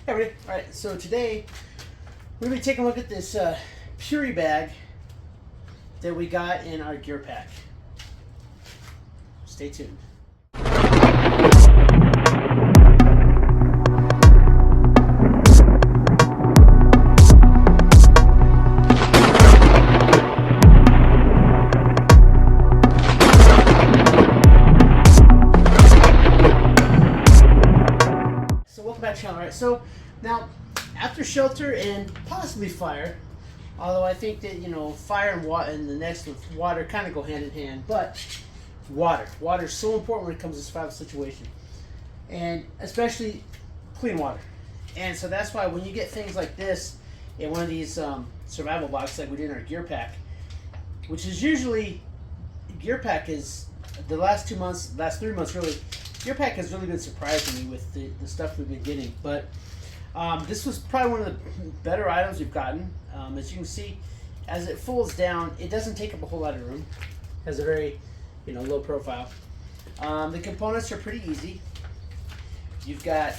Hey everybody. Alright, so today we're going to be taking a look at this PuriBag that we got in our gear pack. Stay tuned. Alright, so now after shelter and possibly fire, although I think that fire and water and the next with water kind of go hand in hand, but water is so important when it comes to survival situation, and especially clean water. And so that's why when you get things like this in one of these survival boxes like we did in our gear pack, which is usually gear pack is the last 3 months really. Gear pack has really been surprising me with the stuff we've been getting, but this was probably one of the better items we've gotten. As you can see, as it folds down, it doesn't take up a whole lot of room. It has a very low profile. The components are pretty easy. You've got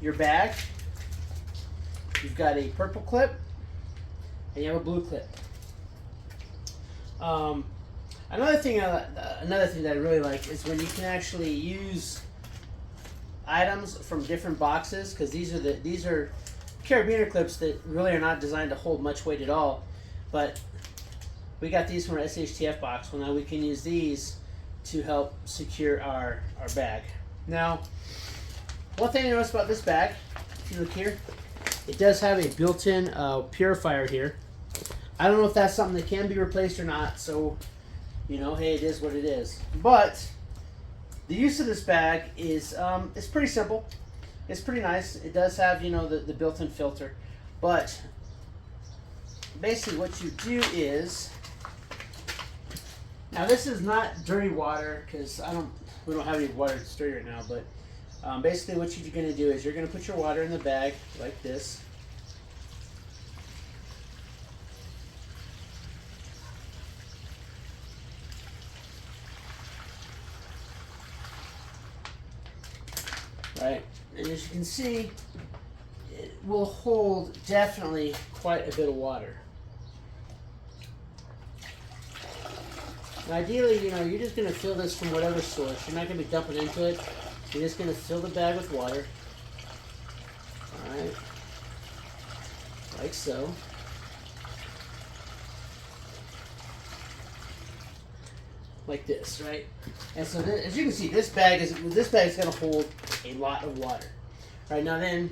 your bag, you've got a purple clip, and you have a blue clip. Another thing that I really like is when you can actually use items from different boxes, because these are carabiner clips that really are not designed to hold much weight at all. But we got these from our SHTF box. Well, now we can use these to help secure our bag. Now, one thing I noticed about this bag, if you look here, it does have a built-in purifier here. I don't know if that's something that can be replaced or not, so hey, it is what it is. But the use of this bag is it's pretty simple. It's pretty nice. It does have the built-in filter, but basically what you do is, now this is not dirty water because we don't have any water that's dirty right now. But basically what you're going to do is you're going to put your water in the bag like this. Right, and as you can see, it will hold definitely quite a bit of water. And ideally, you're just going to fill this from whatever source. You're not going to be dumping into it. You're just going to fill the bag with water. All right, like so. Like this, right? And so as you can see, this bag is going to hold a lot of water. All right, now then,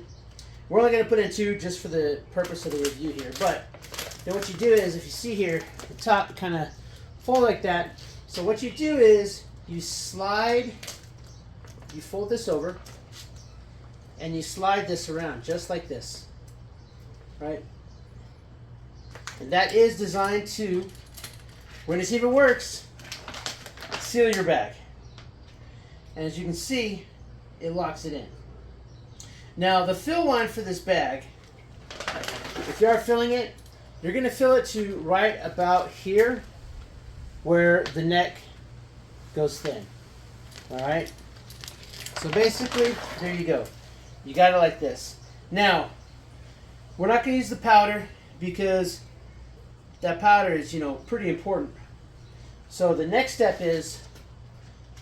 we're only going to put in 2 just for the purpose of the review here. But then what you do is, if you see here, the top kind of fold like that. So what you do is you fold this over, and you slide this around just like this, right? And that is designed to, we're going to see if it works, seal your bag. And as you can see, it locks it in. Now the fill line for this bag, if you are filling it, you're going to fill it to right about here where the neck goes thin. Alright? So basically, there you go. You got it like this. Now, we're not going to use the powder because that powder is, pretty important. So the next step is,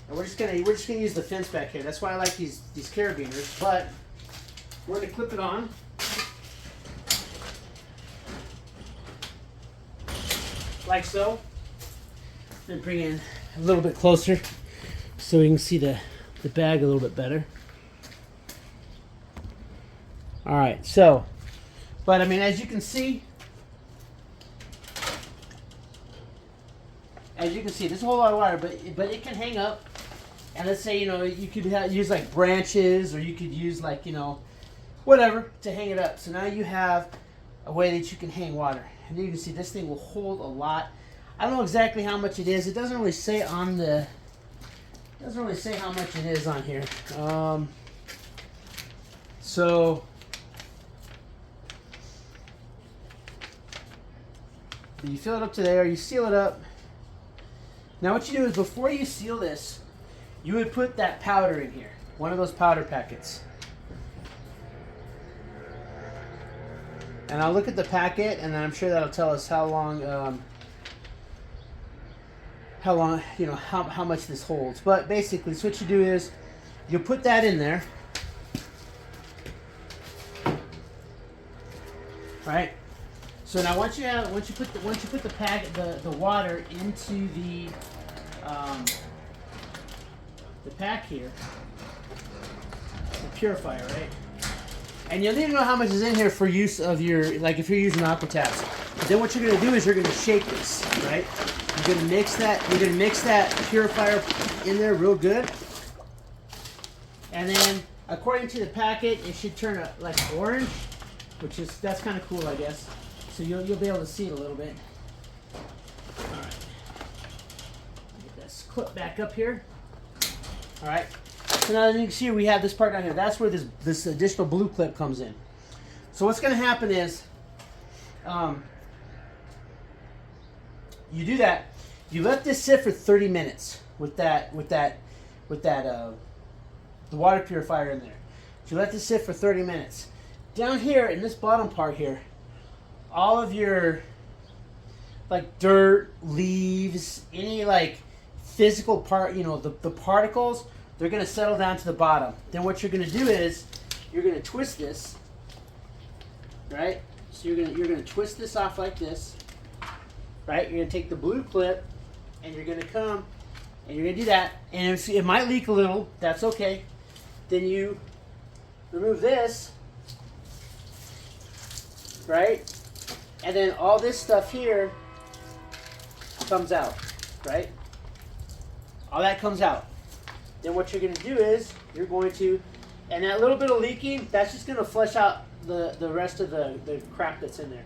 and we're just gonna use the fence back here. That's why I like these carabiners. But we're gonna clip it on, like so, and bring in a little bit closer so we can see the bag a little bit better. All right, so, but I mean, as you can see, there's a whole lot of water, but it can hang up. And let's say you could use like branches, or you could use like whatever to hang it up. So now you have a way that you can hang water. And you can see this thing will hold a lot. I don't know exactly how much it is. It doesn't really say how much it is on here. So you fill it up to there. You seal it up. Now what you do is, before you seal this, you would put that powder in here, one of those powder packets. And I'll look at the packet, and then I'm sure that'll tell us how long, you know, how much this holds. But basically, so what you do is you put that in there, right? So now once you put the packet, the water into the pack here, the purifier, right? And you'll need to know how much is in here for use of your, like if you're using aqua taps. But then what you're going to do is you're going to shake this, right? You're going to mix that purifier in there real good. And then according to the packet, it should turn like orange, that's kind of cool, I guess. So you'll be able to see it a little bit. All right. Get this clip back up here. All right. So now you can see we have this part down here. That's where this additional blue clip comes in. So what's going to happen is, you do that. You let this sit for 30 minutes with the water purifier in there. So you let this sit for 30 minutes. Down here in this bottom part here, all of your like dirt, leaves, any like physical part, you know, the particles, they're going to settle down to the bottom. Then what you're going to do is you're going to twist this, right? So you're going to twist this off like this, right? You're going to take the blue clip and you're going to come and you're going to do that. And it might leak a little. That's okay. Then you remove this, right? And then all this stuff here comes out, right? All that comes out. Then what you're going to do is you're going to, and that little bit of leaking, that's just going to flush out the rest of the crap that's in there.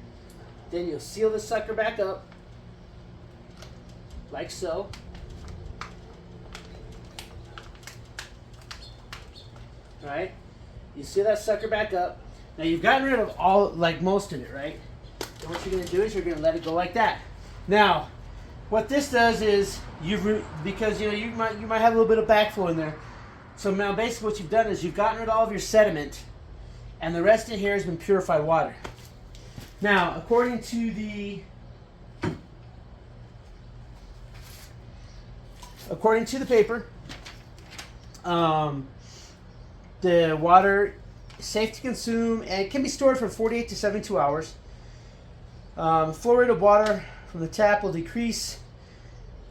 Then you'll seal this sucker back up, like so. All right? You seal that sucker back up. Now you've gotten rid of all, like most of it, right? And what you're going to do is you're going to let it go like that. Now, what this does is because you know you might have a little bit of backflow in there. So now basically what you've done is you've gotten rid of all of your sediment, and the rest in here has been purified water. Now, according to the paper, the water is safe to consume and it can be stored for 48 to 72 hours. Flow rate of water from the tap will decrease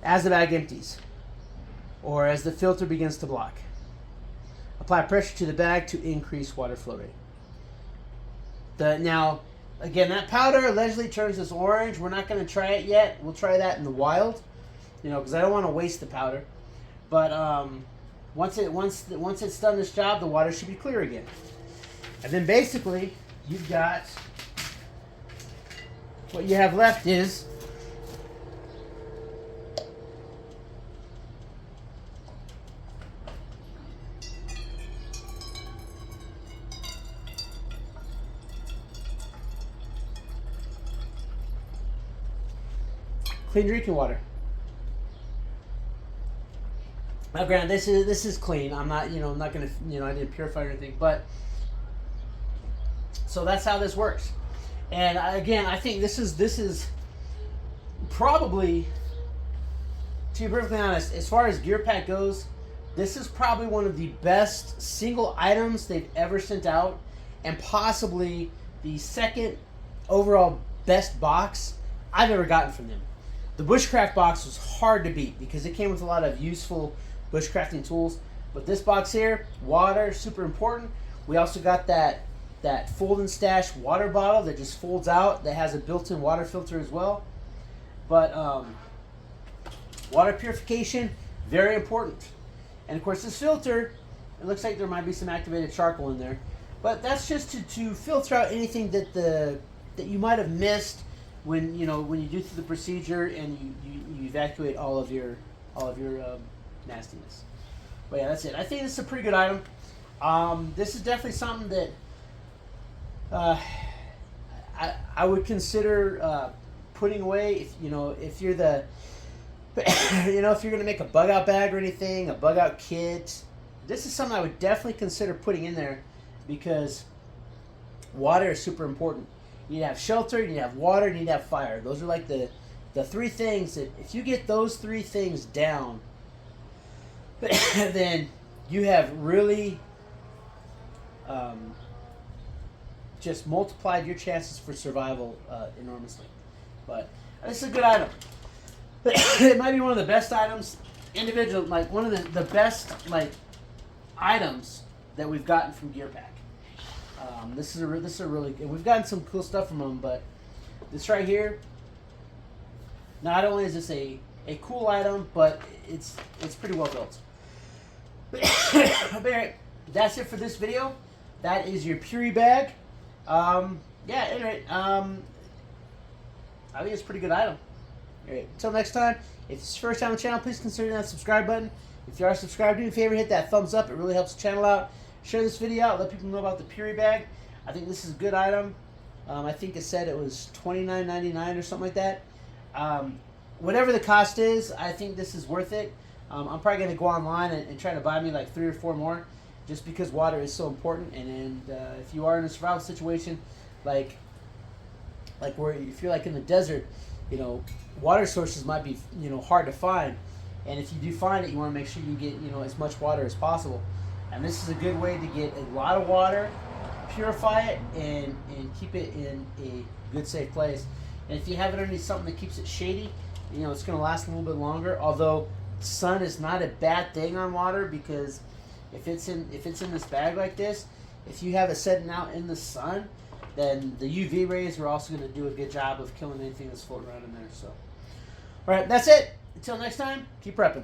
as the bag empties or as the filter begins to block. Apply pressure to the bag to increase water flow rate. Now, again, that powder allegedly turns this orange. We're not going to try it yet. We'll try that in the wild, you know, because I don't want to waste the powder. But once it's done this job, the water should be clear again. And then basically, you've got, what you have left is clean drinking water. Now, granted, this is clean. I'm not, I'm not gonna, I didn't purify or anything, but so that's how this works. And again, I think this is probably, to be perfectly honest, as far as gear pack goes, this is probably one of the best single items they've ever sent out, and possibly the second overall best box I've ever gotten from them. The bushcraft box was hard to beat because it came with a lot of useful bushcrafting tools. But this box here, water, super important. We also got that fold and stash water bottle that just folds out, that has a built-in water filter as well. But water purification, very important. And of course this filter, it looks like there might be some activated charcoal in there. But that's just to filter out anything that you might have missed when you do through the procedure and you evacuate all of your nastiness. But yeah, that's it. I think this is a pretty good item. This is definitely something that I would consider putting away if you're the if you're gonna make a bug out bag or anything, a bug out kit. This is something I would definitely consider putting in there because water is super important. You need to have shelter, you need to have water, you need to have fire. Those are like the three things that if you get those three things down, then you have really just multiplied your chances for survival enormously. But this is a good item. It might be one of the best items, individual, like one of the best like items that we've gotten from Gear Pack. This is a really good. We've gotten some cool stuff from them, but this right here. Not only is this a cool item, but it's pretty well built. That's it for this video. That is your PuriBag. Yeah, anyway, I think it's a pretty good item. Alright, until next time, if it's your first time on the channel, please consider that subscribe button. If you are subscribed, do me a favor, hit that thumbs up. It really helps the channel out. Share this video out, let people know about the PuriBag. I think this is a good item. I think it said it was $29.99 or something like that. Whatever the cost is, I think this is worth it. I'm probably going to go online and try to buy me like 3 or 4 more, just because water is so important. And if you are in a survival situation, like where if you're like in the desert, you know, water sources might be, you know, hard to find. And if you do find it, you want to make sure you get, you know, as much water as possible. And this is a good way to get a lot of water, purify it, and keep it in a good, safe place. And if you have it underneath something that keeps it shady, you know, it's going to last a little bit longer. Although sun is not a bad thing on water, because if it's in this bag like this, if you have it setting out in the sun, then the UV rays are also going to do a good job of killing anything that's floating around in there. So, all right, that's it. Until next time, keep prepping.